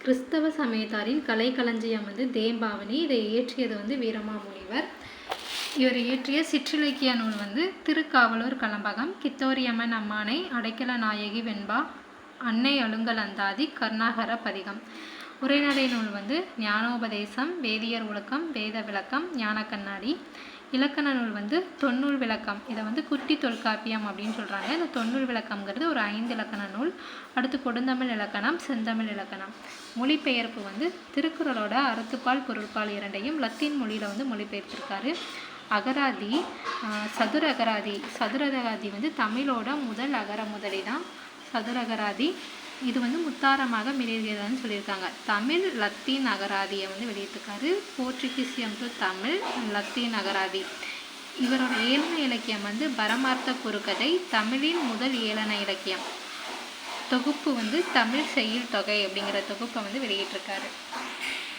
கிறிஸ்தவ சமயத்தாரின் கலைக்களஞ்சியம் தேம்பாவணி. இதை இயற்றியது வீரமாமுனிவர். இவர் இயற்றிய சிற்றிலக்கிய நூல் திருக்காவலூர் கலம்பகம், கித்தோரியம்மன் அம்மானை, அடைக்கல நாயகி வெண்பா, அன்னை அழுங்கல் அந்தாதி, கருணாகர பதிகம். உரைநடை நூல் ஞானோபதேசம், வேதியர் ஒழுக்கம், வேத விளக்கம், ஞான கண்ணாடி. இலக்கண நூல் தொன்னூல் விளக்கம். இதை குட்டி தொல்காப்பியம் அப்படின்னு சொல்கிறாங்க. இந்த தொன்னூல் விளக்கம்ங்கிறது ஒரு 5 இலக்கண நூல். அடுத்து கொடுந்தமிழ் இலக்கணம், செந்தமிழ் இலக்கணம். மொழிபெயர்ப்பு திருக்குறளோட அறத்துப்பால் பொருட்பால் இரண்டையும் லத்தீன் மொழியில் மொழிபெயர்த்திருக்காரு. அகராதி, சதுர அகராதி. சதுர அகராதி தமிழோட முதல் அகர முதலி தான் சதுரகராதி. இது முத்தாரமாக மிளிர்கிறதுன்னு சொல்லியிருக்காங்க. தமிழ் லத்தீன் அகராதியை வெளியிட்டிருக்காரு. போர்ச்சுகீசியம் டு தமிழ் லத்தீன் அகராதி. இவரோட ஏளன இலக்கியம் பரமார்த்த குறுக்கதை, தமிழின் முதல் ஏளன இலக்கியம். தொகுப்பு தமிழ் செய்யுள் தொகை அப்படிங்கிற தொகுப்பை வெளியிட்டிருக்காரு.